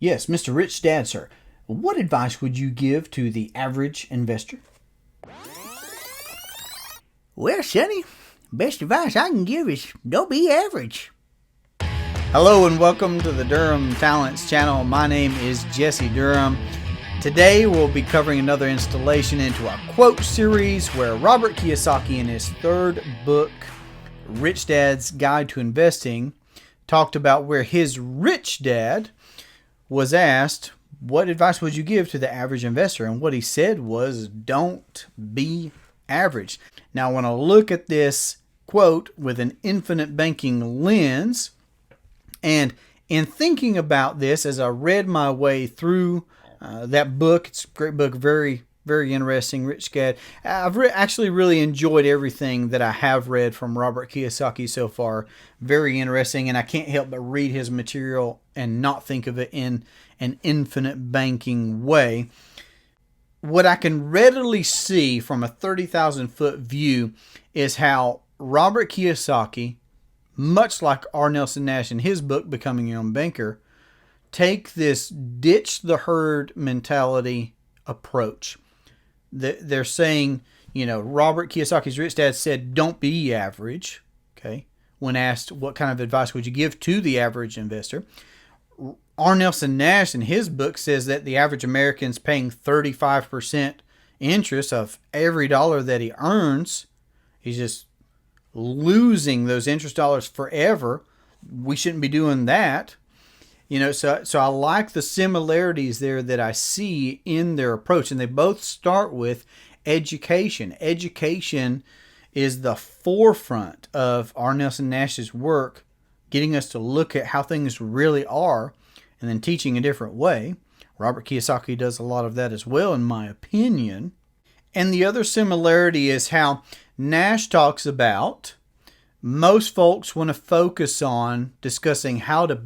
Yes, Mr. Rich Dad, sir. What advice would you give to the average investor? Well, Sonny, best advice I can give is don't be average. Hello and welcome to the Durham Talents channel. My name is Jesse Durham. Today we'll be covering another installation into our quote series where Robert Kiyosaki, in his third book, Rich Dad's Guide to Investing, talked about where his rich dad was asked, what advice would you give to the average investor? And what he said was, don't be average. Now, I want to look at this quote with an infinite banking lens. And in thinking about this, as I read my way through that book, it's a great book, very, very interesting, Rich Dad. I've actually really enjoyed everything that I have read from Robert Kiyosaki so far. Very interesting, and I can't help but read his material and not think of it in an infinite banking way. What I can readily see from a 30,000 foot view is how Robert Kiyosaki, much like R. Nelson Nash in his book, Becoming Your Own Banker, take this ditch the herd mentality approach. They're saying, Robert Kiyosaki's Rich Dad said, don't be average, okay? When asked what kind of advice would you give to the average investor. R. Nelson Nash in his book says that the average American's paying 35% interest of every dollar that he earns. He's just losing those interest dollars forever. We shouldn't be doing that. So I like the similarities there that I see in their approach. And they both start with education. Education is the forefront of R. Nelson Nash's work, getting us to look at how things really are and then teaching a different way. Robert Kiyosaki does a lot of that as well, in my opinion. And the other similarity is how Nash talks about most folks want to focus on discussing how to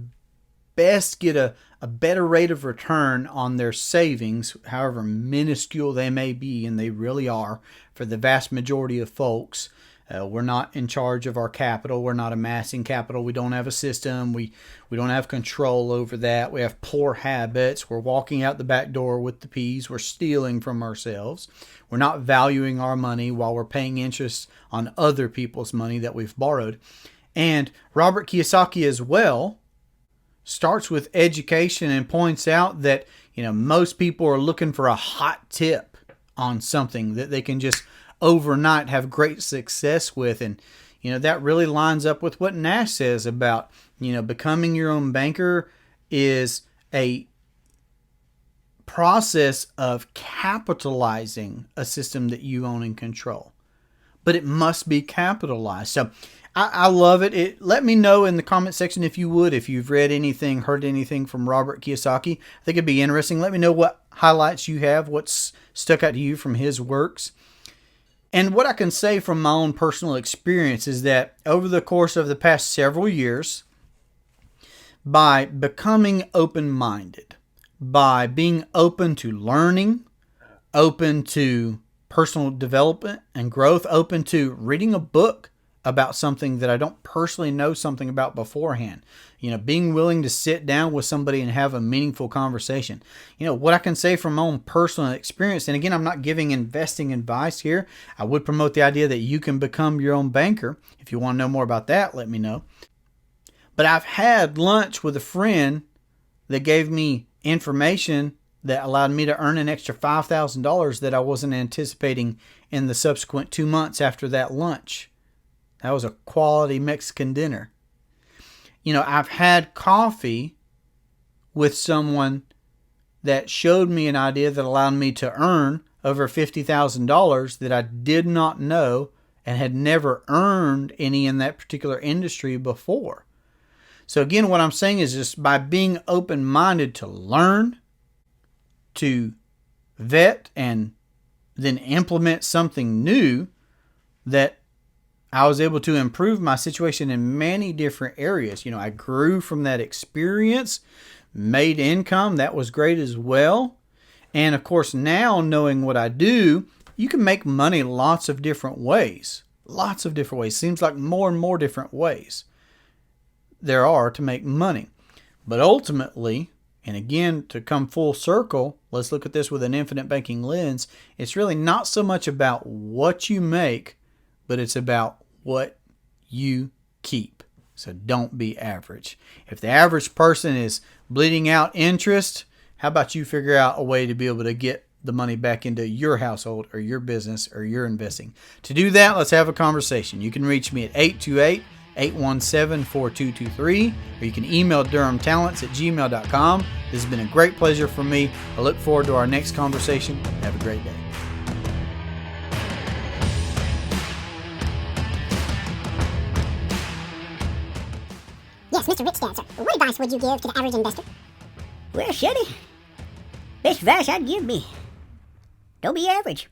best get a better rate of return on their savings, however minuscule they may be, and they really are for the vast majority of folks. We're not in charge of our capital. We're not amassing capital. We don't have a system. We don't have control over that. We have poor habits. We're walking out the back door with the peas. We're stealing from ourselves. We're not valuing our money while we're paying interest on other people's money that we've borrowed. And Robert Kiyosaki as well starts with education and points out that, most people are looking for a hot tip on something that they can just overnight have great success with. And, that really lines up with what Nash says about, becoming your own banker is a process of capitalizing a system that you own and control. But it must be capitalized. So I love it. Let me know in the comment section if you would, if you've read anything, heard anything from Robert Kiyosaki. I think it'd be interesting. Let me know what highlights you have, what's stuck out to you from his works. And what I can say from my own personal experience is that over the course of the past several years, by becoming open-minded, by being open to learning, open to personal development and growth, open to reading a book about something that I don't personally know something about beforehand, being willing to sit down with somebody and have a meaningful conversation. What I can say from my own personal experience, and again, I'm not giving investing advice here. I would promote the idea that you can become your own banker. If you want to know more about that, let me know. But I've had lunch with a friend that gave me information that allowed me to earn an extra $5,000 that I wasn't anticipating in the subsequent 2 months after that lunch. That was a quality Mexican dinner. I've had coffee with someone that showed me an idea that allowed me to earn over $50,000 that I did not know and had never earned any in that particular industry before. So again, what I'm saying is just by being open-minded to learn, to vet, and then implement something new, that I was able to improve my situation in many different areas. I grew from that experience, made income. That was great as well. And of course, now knowing what I do, you can make money lots of different ways. Lots of different ways. Seems like more and more different ways there are to make money. But ultimately, And again, to come full circle, let's look at this with an infinite banking lens. It's really not so much about what you make, but it's about what you keep. So don't be average. If the average person is bleeding out interest, how about you figure out a way to be able to get the money back into your household or your business or your investing? To do that, let's have a conversation. You can reach me at 828-817-4223, or you can email durhamtalents@gmail.com. This has been a great pleasure for me. I look forward to our next conversation. Have a great day. Yes, Mr. Rich Dancer. What advice would you give to the average investor? Well, Shetty, best advice I'd give me, don't be average.